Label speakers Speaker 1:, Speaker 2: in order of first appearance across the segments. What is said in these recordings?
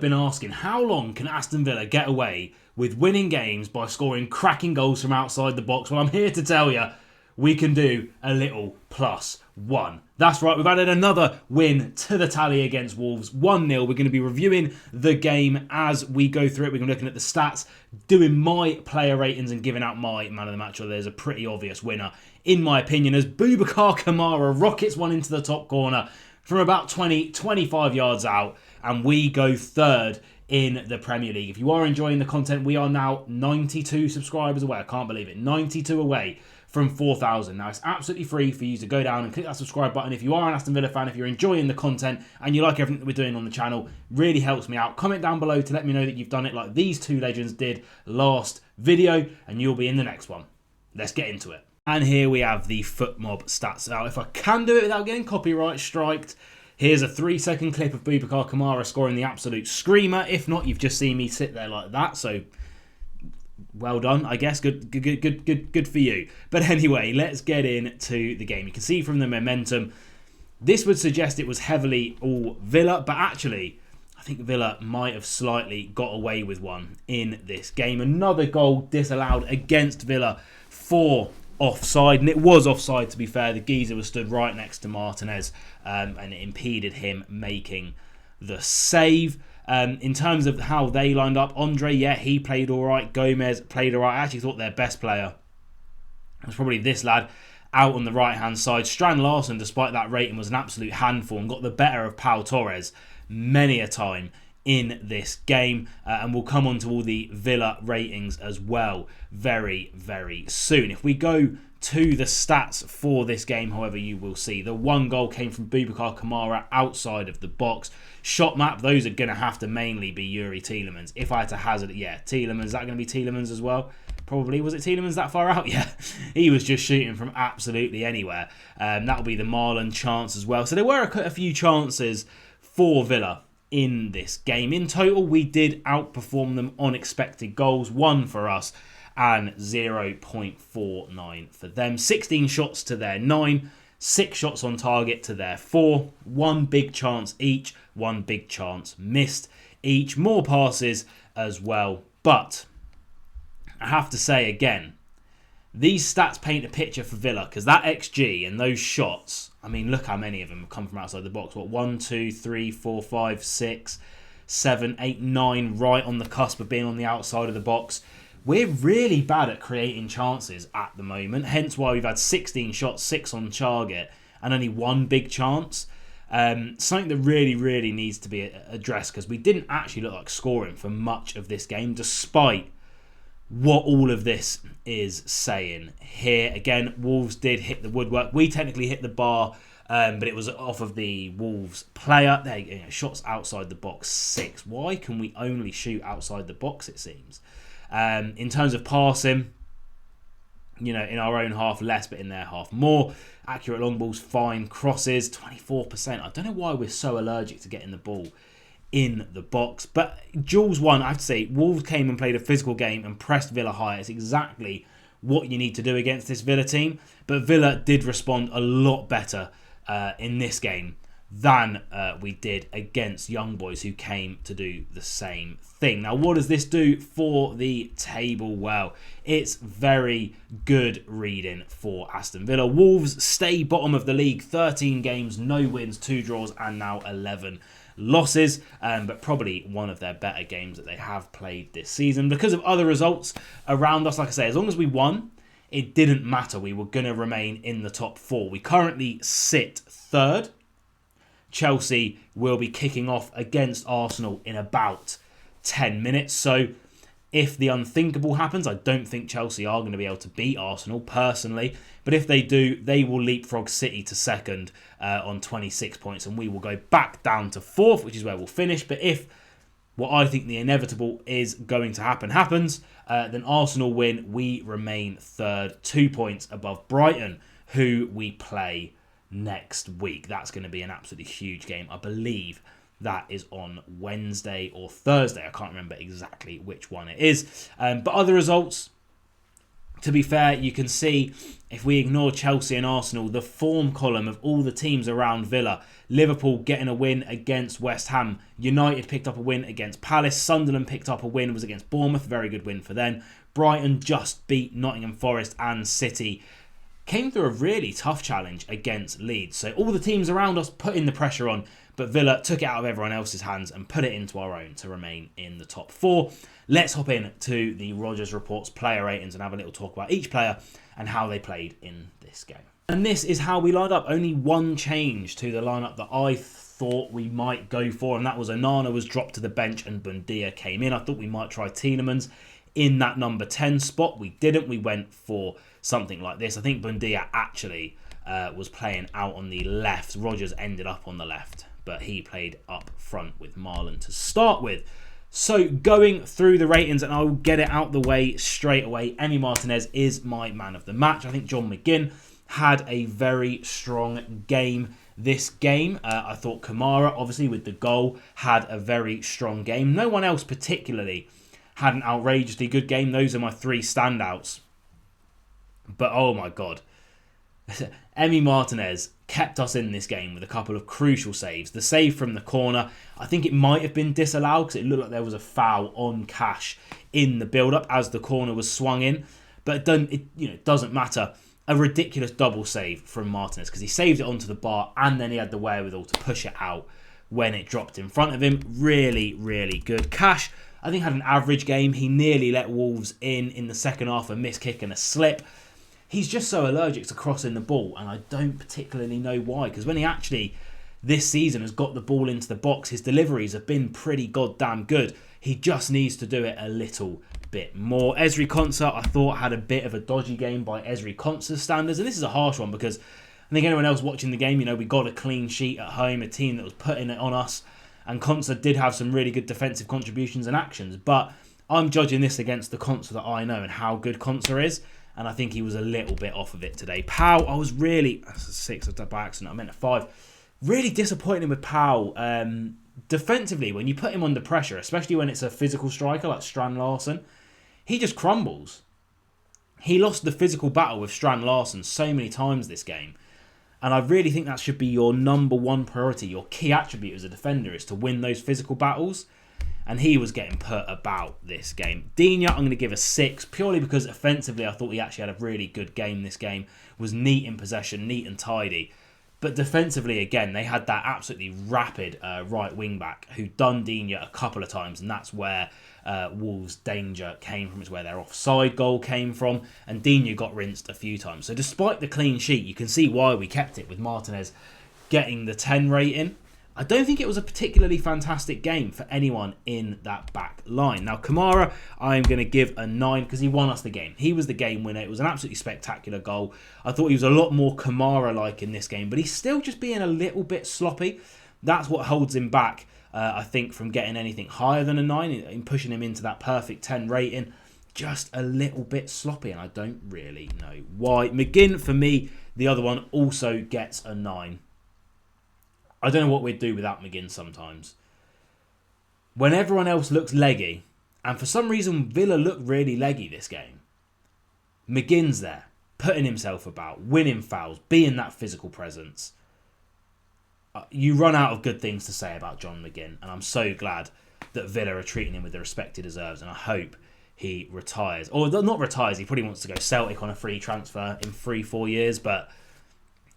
Speaker 1: Been asking, how long can Aston Villa get away with winning games by scoring cracking goals from outside the box? Well, I'm here to tell you, we can do a little +1. That's right, we've added another win to the tally against Wolves, 1-0. We're going to be reviewing the game as we go through it. We're going to be looking at the stats, doing my player ratings and giving out my man of the match. Well, there's a pretty obvious winner, in my opinion, as Boubacar Kamara rockets one into the top corner from about 20-25 yards out, and we go third in the Premier League. If you are enjoying the content, we are now 92 subscribers away. I can't believe it. 92 away from 4,000. Now, it's absolutely free for you to go down and click that subscribe button. If you are an Aston Villa fan, if you're enjoying the content and you like everything that we're doing on the channel, really helps me out. Comment down below to let me know that you've done it like these two legends did last video, and you'll be in the next one. Let's get into it. And here we have the FootMob stats. Now, if I can do it without getting copyright striked, here's a 3-second clip of Boubacar Kamara scoring the absolute screamer. If not, you've just seen me sit there like that, so well done, I guess. Good for you. But anyway, let's get into the game. You can see from the momentum, this would suggest it was heavily all Villa, but actually, I think Villa might have slightly got away with one in this game. Another goal disallowed against Villa for offside, and it was offside, to be fair. The geezer was stood right next to Martinez, and it impeded him making the save. In terms of how they lined up, Andre, yeah, he played all right. Gomez played all right. I actually thought their best player was probably this lad out on the right-hand side. Strand Larsen, despite that rating, was an absolute handful and got the better of Pau Torres many a time in this game, and we'll come on to all the Villa ratings as well very, very soon. If we go to the stats for this game, however, you will see the one goal came from Boubacar Kamara outside of the box. Shot map, those are going to have to mainly be Yuri Tielemans. If I had to hazard it, yeah, Tielemans. Is that going to be Tielemans as well? Probably. Was it Tielemans that far out? Yeah, he was just shooting from absolutely anywhere. That'll be the Marlon chance as well. So there were a few chances for Villa in this game. In total, we did outperform them on expected goals, 1 for us and 0.49 for them. 16 shots to their 9, 6 shots on target to their 4, 1 big chance each, 1 big chance missed each, more passes as well. But I have to say again, these stats paint a picture for Villa, because that XG and those shots, I mean, look how many of them have come from outside the box. What, 1, 2, 3, 4, 5, 6, 7, 8, 9, right on the cusp of being on the outside of the box. We're really bad at creating chances at the moment, hence why we've had 16 shots, 6 on target, and only 1 big chance. Something that really, really needs to be addressed, because we didn't actually look like scoring for much of this game, despite what all of this is saying here. Again, Wolves did hit the woodwork. We technically hit the bar, but it was off of the Wolves player. There you go, shots outside the box, 6. Why can we only shoot outside the box, it seems? In terms of passing, you know, in our own half less, but in their half more. Accurate long balls, fine. Crosses, 24%. I don't know why we're so allergic to getting the ball in the box. But Jules won, I have to say. Wolves came and played a physical game and pressed Villa high. It's exactly what you need to do against this Villa team. But Villa did respond a lot better in this game than we did against Young Boys, who came to do the same thing. Now, what does this do for the table? Well, it's very good reading for Aston Villa. Wolves stay bottom of the league, 13 games, no wins, 2 draws, and now 11 losses, but probably one of their better games that they have played this season. Because of other results around us, like I say, as long as we won, it didn't matter. We were going to remain in the top 4. We currently sit 3rd. Chelsea will be kicking off against Arsenal in about 10 minutes. So if the unthinkable happens, I don't think Chelsea are going to be able to beat Arsenal personally. But if they do, they will leapfrog City to 2nd on 26 points. And we will go back down to 4th, which is where we'll finish. But if what I think the inevitable is going to happens, then Arsenal win. We remain 3rd, 2 points above Brighton, who we play next week. That's going to be an absolutely huge game. I believe that is on Wednesday or Thursday. I can't remember exactly which one it is. But other results, To be fair, you can see, if we ignore Chelsea and Arsenal, the form column of all the teams around Villa. Liverpool getting a win against West Ham. United picked up a win against Palace. Sunderland picked up a win, was against Bournemouth. Very good win for them. Brighton just beat Nottingham Forest, and City came through a really tough challenge against Leeds. So all the teams around us putting the pressure on, but Villa took it out of everyone else's hands and put it into our own to remain in the top 4. Let's hop in to the Rodgers Reports player ratings and have a little talk about each player and how they played in this game. And this is how we lined up. Only one change to the lineup that I thought we might go for, and that was Onana was dropped to the bench and Buendia came in. I thought we might try Tielemans in that number 10 spot. We didn't. We went for something like this. I think Buendia actually was playing out on the left. Rodgers ended up on the left, but he played up front with Marlon to start with. So going through the ratings, and I'll get it out the way straight away. Emi Martinez is my man of the match. I think John McGinn had a very strong game this game. I thought Kamara, obviously with the goal, had a very strong game. No one else particularly had an outrageously good game. Those are my 3 standouts. But oh my God. Emi Martinez kept us in this game with a couple of crucial saves. The save from the corner, I think it might have been disallowed because it looked like there was a foul on Cash in the build-up as the corner was swung in. But it doesn't matter. A ridiculous double save from Martinez because he saved it onto the bar and then he had the wherewithal to push it out when it dropped in front of him. Really, really good. Cash, I think, had an average game. He nearly let Wolves in the second half, a missed kick and a slip. He's just so allergic to crossing the ball, and I don't particularly know why, because when he actually, this season, has got the ball into the box, his deliveries have been pretty goddamn good. He just needs to do it a little bit more. Ezri Konsa, I thought, had a bit of a dodgy game by Ezri Konsa's standards, and this is a harsh one, because I think anyone else watching the game, we got a clean sheet at home, a team that was putting it on us, and Konsa did have some really good defensive contributions and actions, but I'm judging this against the Konsa that I know and how good Konsa is. And I think he was a little bit off of it today. Powell, I was really... That's a 6 by accident. I meant a 5. Really disappointing with Powell. Defensively, when you put him under pressure, especially when it's a physical striker like Strand Larsen, he just crumbles. He lost the physical battle with Strand Larsen so many times this game. And I really think that should be your number 1 priority. Your key attribute as a defender is to win those physical battles. And he was getting put about this game. Digne, I'm going to give a 6, purely because offensively I thought he actually had a really good game this game. Was neat in possession, neat and tidy. But defensively, again, they had that absolutely rapid right wing-back who done Digne a couple of times. And that's where Wolves' danger came from. It's where their offside goal came from. And Digne got rinsed a few times. So despite the clean sheet, you can see why we kept it with Martinez getting the 10 rating. I don't think it was a particularly fantastic game for anyone in that back line. Now, Kamara, I'm going to give a 9 because he won us the game. He was the game winner. It was an absolutely spectacular goal. I thought he was a lot more Kamara-like in this game, but he's still just being a little bit sloppy. That's what holds him back, I think, from getting anything higher than a 9 and pushing him into that perfect 10 rating. Just a little bit sloppy, and I don't really know why. McGinn, for me, the other one, also gets a 9. I don't know what we'd do without McGinn sometimes. When everyone else looks leggy, and for some reason Villa looked really leggy this game, McGinn's there, putting himself about, winning fouls, being that physical presence. You run out of good things to say about John McGinn, and I'm so glad that Villa are treating him with the respect he deserves, and I hope he retires. Or not retires, he probably wants to go Celtic on a free transfer in 3-4 years, but...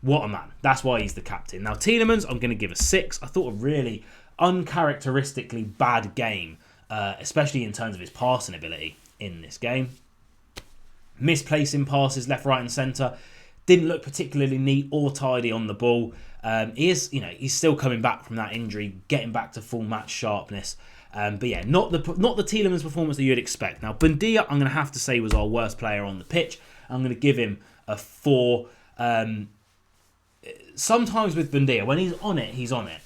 Speaker 1: what a man. That's why he's the captain. Now, Tielemans, I'm going to give a 6. I thought a really uncharacteristically bad game, especially in terms of his passing ability in this game. Misplacing passes left, right and centre. Didn't look particularly neat or tidy on the ball. He's still coming back from that injury, getting back to full match sharpness. But yeah, not the Tielemans performance that you'd expect. Now, Buendia, I'm going to have to say, was our worst player on the pitch. I'm going to give him a 4. Sometimes with Buendia, when he's on it, he's on it.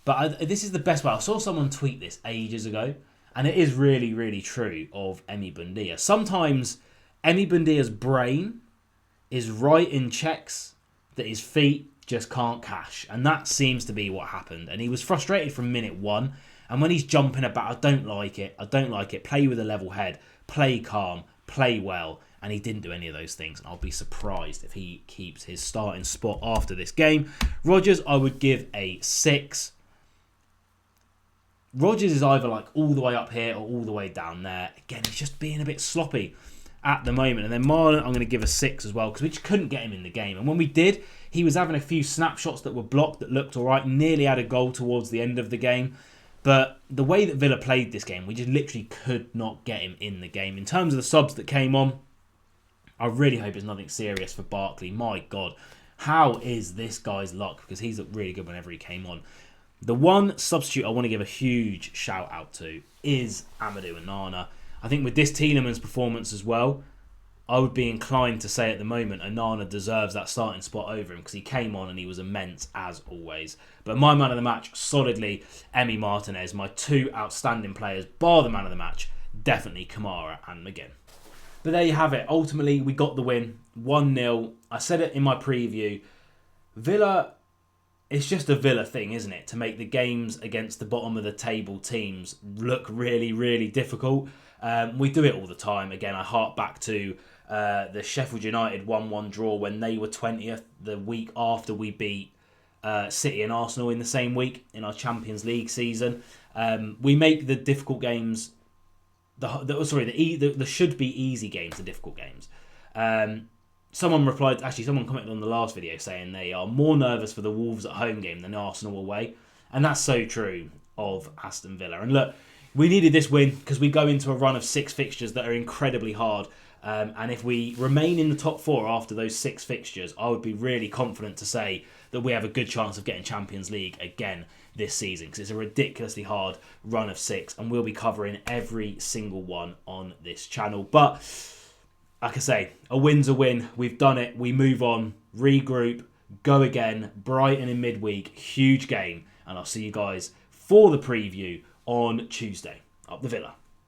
Speaker 1: But this is the best way. I saw someone tweet this ages ago, and it is really, really true of Emi Buendia. Sometimes Emi Buendia's brain is writing checks that his feet just can't cash. And that seems to be what happened. And he was frustrated from minute 1. And when he's jumping about, I don't like it. Play with a level head. Play calm. Play well. and he didn't do any of those things. And I'll be surprised if he keeps his starting spot after this game. Rodgers, I would give a 6. Rodgers is either like all the way up here or all the way down there. Again, he's just being a bit sloppy at the moment. And then Marlon, I'm going to give a 6 as well, because we just couldn't get him in the game. And when we did, he was having a few snapshots that were blocked that looked all right. Nearly had a goal towards the end of the game. But the way that Villa played this game, we just literally could not get him in the game. In terms of the subs that came on, I really hope it's nothing serious for Barkley. My God, how is this guy's luck? Because he's looked really good whenever he came on. The one substitute I want to give a huge shout out to is Amadou Onana. I think with this Tielemans performance as well, I would be inclined to say at the moment Onana deserves that starting spot over him, because he came on and he was immense as always. But my man of the match, solidly, Emi Martinez. My 2 outstanding players, bar the man of the match, definitely Kamara and McGinn. But there you have it. Ultimately, we got the win, 1-0. I said it in my preview. Villa, it's just a Villa thing, isn't it? To make the games against the bottom of the table teams look really, really difficult. We do it all the time. Again, I hark back to the Sheffield United 1-1 draw when they were 20th the week after we beat City and Arsenal in the same week in our Champions League season. We make the difficult games, the should be easy games, the difficult games. Someone commented on the last video saying they are more nervous for the Wolves at home game than Arsenal away. And that's so true of Aston Villa. And look, we needed this win because we go into a run of 6 fixtures that are incredibly hard. And if we remain in the top 4 after those 6 fixtures, I would be really confident to say that we have a good chance of getting Champions League again this season, because it's a ridiculously hard run of 6 and we'll be covering every single one on this channel. But like I say, a win's a win. We've done it. We move on, regroup, go again. Brighton in midweek, huge game. And I'll see you guys for the preview on Tuesday. Up the Villa.